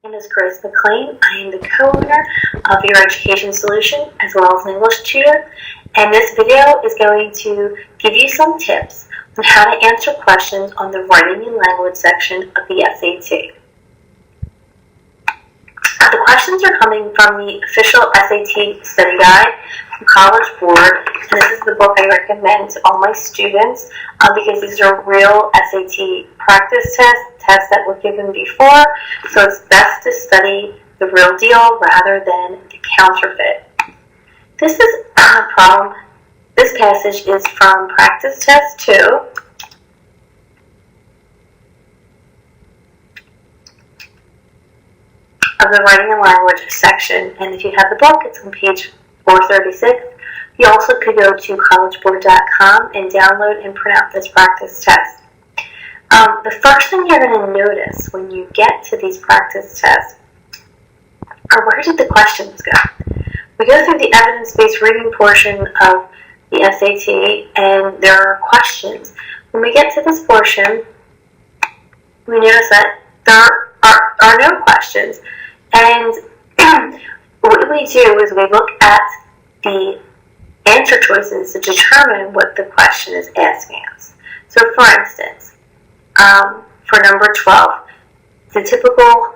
My name is Grace McLean. I am the co-owner of Your Education Solution as well as an English tutor, and this video is going to give you some tips on how to answer questions on the writing and language section of the SAT. The questions are coming from the official SAT study guide from College Board, and this is the book I recommend to all my students because these are real SAT practice tests that were given before, so it's best to study the real deal rather than the counterfeit. This passage is from Practice Test 2. Of the Writing and Language section, and if you have the book, it's on page 436. You also could go to collegeboard.com and download and print out this practice test. The first thing you're going to notice when you get to these practice tests are where did the questions go? We go through the evidence-based reading portion of the SAT, and there are questions. When we get to this portion, we notice that there are no questions. And what we do is we look at the answer choices to determine what the question is asking us. So for instance, for number 12, the typical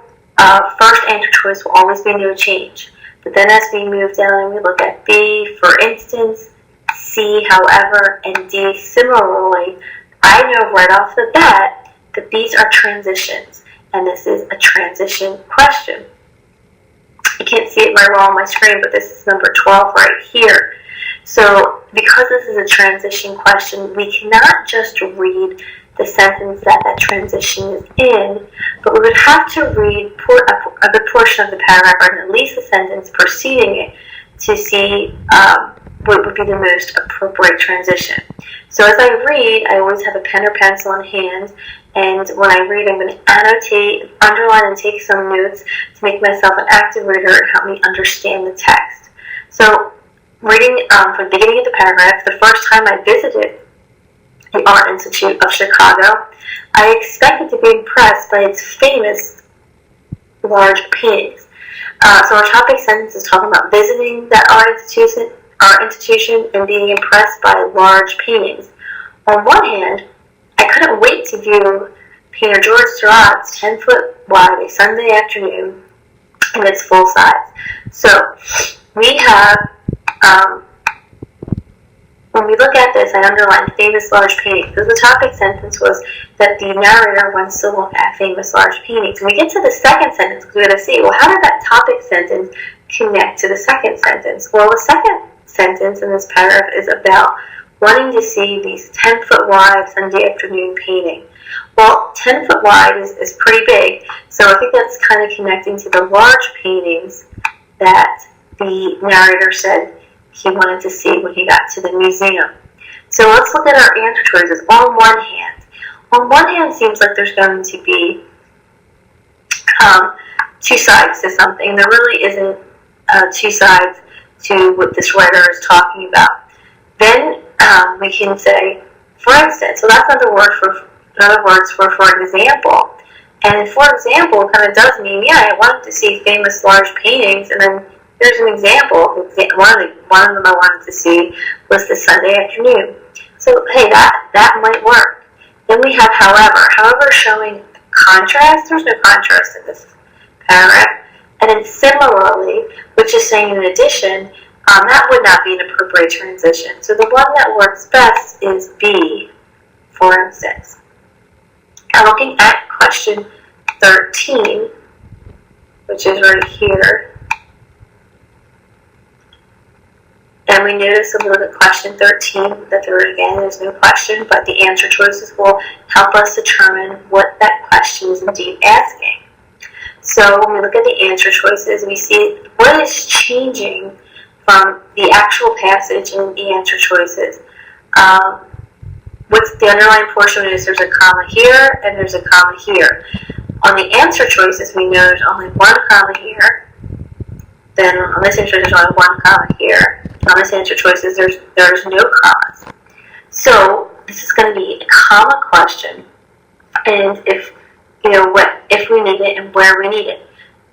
first answer choice will always be no change. But then as we move down and we look at B, for instance, C, however, and D, similarly, I know right off the bat that these are transitions, and this is a transition question. You can't see it very well on my screen, but this is number 12 right here. So because this is a transition question, we cannot just read the sentence that that transition is in, but we would have to read a good portion of the paragraph, or at least the sentence preceding it, to see what would be the most appropriate transition. So as I read, I always have a pen or pencil in hand, and when I read, I'm going to annotate, underline, and take some notes to make myself an active reader and help me understand the text. So reading from the beginning of the paragraph, the first time I visited the Art Institute of Chicago, I expected to be impressed by its famous large paintings. So our topic sentence is talking about visiting that art institution and being impressed by large paintings. On one hand, I couldn't wait to view painter George Seurat's 10-foot wide a Sunday afternoon in its full size. So we have, when we look at this, I underlined famous large paintings, because the topic sentence was that the narrator wants to look at famous large paintings. When we get to the second sentence, we're going to see, well, how did that topic sentence connect to the second sentence? Well, the second sentence in this paragraph is about wanting to see these 10-foot wide Sunday afternoon painting. Well, 10-foot wide is pretty big, so I think that's kind of connecting to the large paintings that the narrator said he wanted to see when he got to the museum. So let's look at our answer choices. On one hand seems like there's going to be two sides to something. There really isn't two sides to what this writer is talking about. Then we can say, for instance, so that's another word for example. And for example kind of does mean, yeah, I wanted to see famous large paintings, and then there's an example. One of them I wanted to see was the Sunday afternoon. So hey, that might work. Then we have however showing contrast. There's no contrast in this paragraph. And then similarly, which is saying in addition, that would not be an appropriate transition. So the one that works best is B, for instance. Now looking at question 13, which is right here, and we notice when we look at question 13 that there's no question, but the answer choices will help us determine what that question is indeed asking. So when we look at the answer choices, we see what is changing from the actual passage and the answer choices. What's the underlying portion is there's a comma here and there's a comma here. On the answer choices, we know there's only one comma here. Then on this answer, there's only one comma here. On this answer choices, there's no commas. So this is going to be a comma question, and if we need it and where we need it.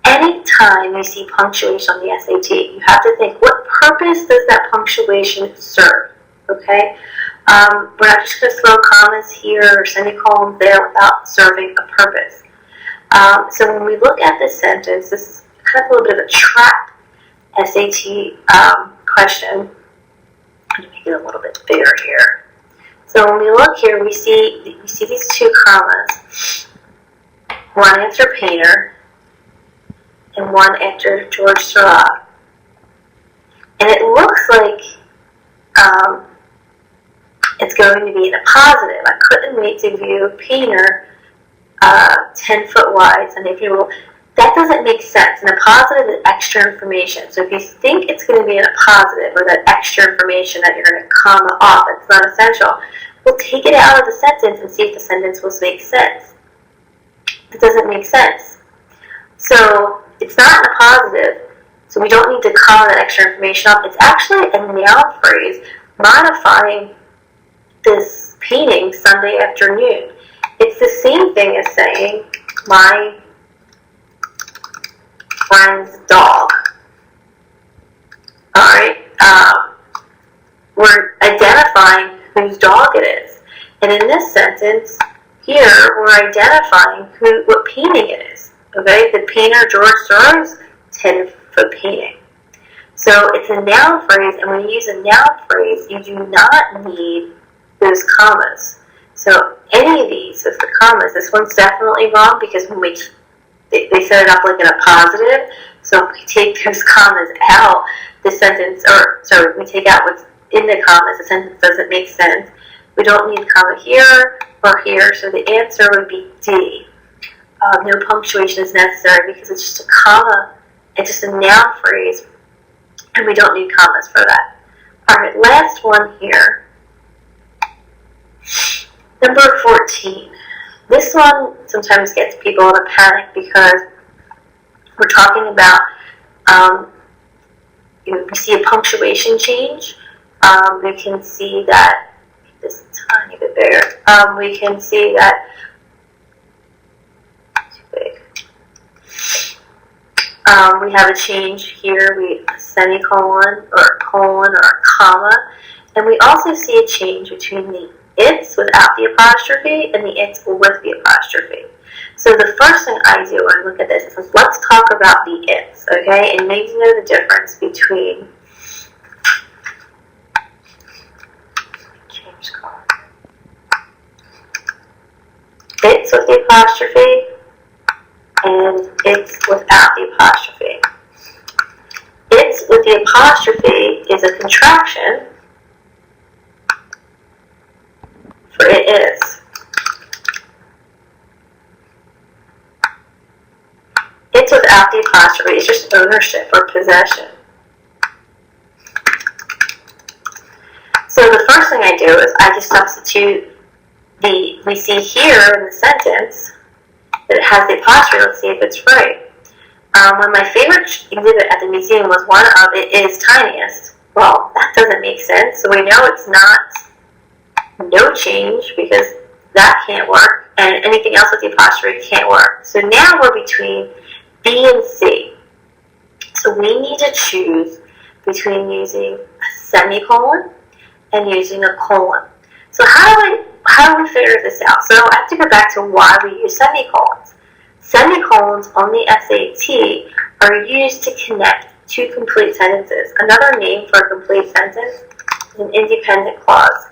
anytime you see punctuation on the SAT, you have to think, what purpose does that punctuation serve? Okay? We're not just going to throw commas here or semicolons there without serving a purpose. So when we look at this sentence, this is kind of a little bit of a trap SAT question. I'm going to make it a little bit bigger here. So when we look here, we see these two commas. One after Painter and one after George Seurat. And it looks like it's going to be in a positive. I couldn't wait to view Painter 10 foot wide Sunday funeral. That doesn't make sense. And a positive is extra information. So if you think it's going to be in a positive or that extra information that you're going to comma off, it's not essential, we'll take it out of the sentence and see if the sentence will make sense. It doesn't make sense. So it's not in a positive, so we don't need to comma that extra information off. It's actually a noun phrase modifying this painting Sunday afternoon. It's the same thing as saying, my friend's dog. Alright? We're identifying whose dog it is. And in this sentence, here, we're identifying what painting it is. Okay? The painter, George Seurat's 10-foot painting. So it's a noun phrase, and when you use a noun phrase, you do not need those commas. So any of these with the commas, this one's definitely wrong because when they set it up like in a positive, so if we take those commas out, the sentence, we take out what's in the commas, the sentence doesn't make sense. We don't need a comma here or here, so the answer would be D. No punctuation is necessary because it's just a comma, it's just a noun phrase, and we don't need commas for that. Alright, last one here. Number 14. This one sometimes gets people in a panic because we're talking about, we see a punctuation change. We can see that, this is a tiny bit bigger. We can see that, too big. We have a change here, a semicolon or a colon or a comma. And we also see a change between the it's without the apostrophe and the it's with the apostrophe. So the first thing I do when I look at this is let's talk about the it's, okay? And maybe you know the difference between it's with the apostrophe and it's without the apostrophe. It's with the apostrophe is a contraction for it is. It's without the apostrophe. It's just ownership or possession. So the first thing I do is I just substitute we see here in the sentence that it has the apostrophe. Let's see if it's right. One of my favorite exhibit at the museum was one of it is tiniest. Well, that doesn't make sense. So we know it's not no change because that can't work, and anything else with the apostrophe can't work. So now we're between B and C. So we need to choose between using a semicolon and using a colon. So how do we figure this out? So I have to go back to why we use semicolons. Semicolons on the SAT are used to connect two complete sentences. Another name for a complete sentence is an independent clause.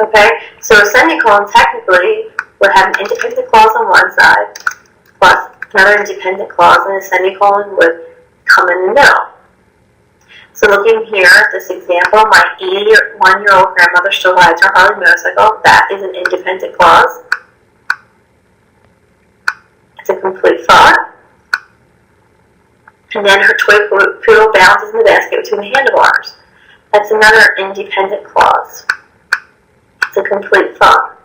Okay, so a semicolon technically would have an independent clause on one side, plus another independent clause, and a semicolon would come in the middle. So looking here at this example, my 81-year-old grandmother still rides her Harley motorcycle. That is an independent clause. It's a complete thought. And then her toy poodle bounces in the basket between the handlebars. That's another independent clause. It's a complete thought.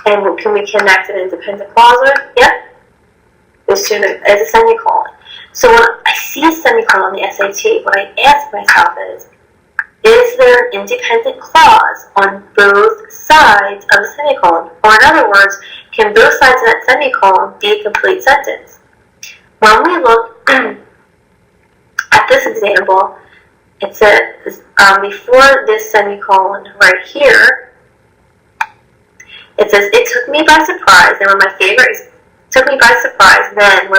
And can we connect an independent clause with? Yep. As soon as a semicolon. So when I see a semicolon on the SAT, what I ask myself is there an independent clause on both sides of the semicolon? Or in other words, can both sides of that semicolon be a complete sentence? When we look at this example, it says before this semicolon right here, it says, it took me by surprise, and when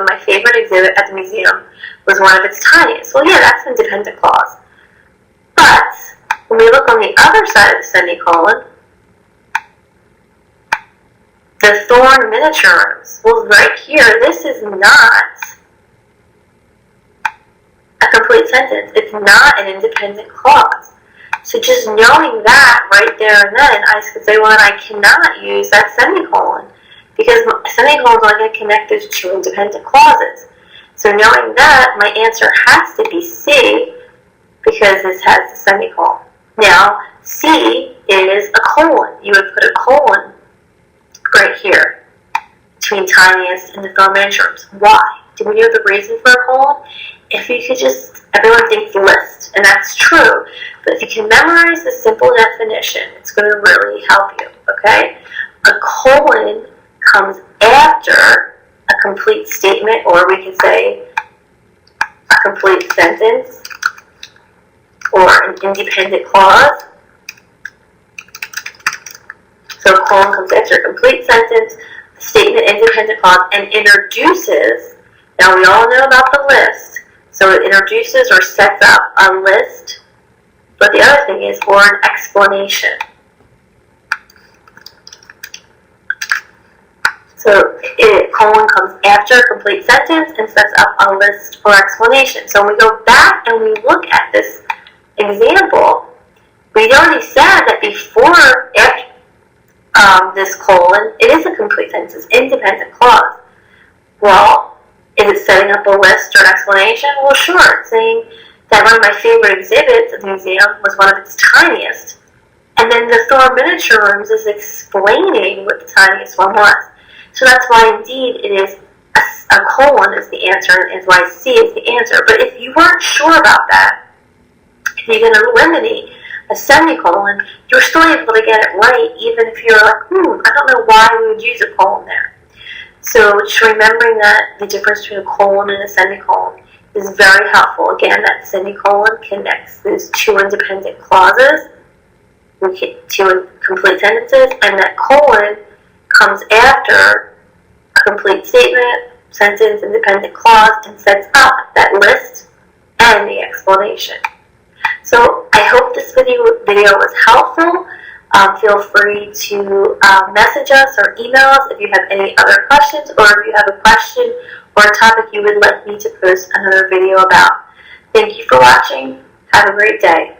my favorite exhibit at the museum was one of its tiniest. Well, yeah, that's an independent clause. But when we look on the other side of the semicolon, the Thorn miniatures, well, right here, this is not a complete sentence. It's not an independent clause. So just knowing that right there and then, I could say, well, then I cannot use that semicolon because semicolons are going to connect those two independent clauses. So knowing that, my answer has to be C because this has the semicolon. Now, C is a colon. You would put a colon right here between tiniest and the Thorn miniatures. Why? Do we know the reason for a colon? If you could just, everyone thinks list, and that's true, but if you can memorize the simple definition, it's going to really help you, okay? A colon comes after a complete statement, or we could say a complete sentence, or an independent clause. So a colon comes after a complete sentence, a statement, independent clause, and introduces, now we all know about the list, so it introduces or sets up a list, but the other thing is, or an explanation. So colon comes after a complete sentence and sets up a list or explanation. So when we go back and we look at this example, we already said that before this colon, it is a complete sentence, it's independent clause. Well, is it setting up a list or an explanation? Well, sure. It's saying that one of my favorite exhibits at the museum was one of its tiniest. And then the Thorn miniature rooms is explaining what the tiniest one was. So that's why, indeed, it is a colon is the answer, and is why C is the answer. But if you weren't sure about that, if you're going to eliminate a semicolon, you're still able to get it right, even if you're like, I don't know why we would use a colon there. So just remembering that the difference between a colon and a semicolon is very helpful. Again, that semicolon connects those two independent clauses, two complete sentences, and that colon comes after a complete statement, sentence, independent clause, and sets up that list and the explanation. So I hope this video was helpful. Feel free to message us or email us if you have any other questions, or if you have a question or a topic you would like me to post another video about. Thank you for watching. Have a great day.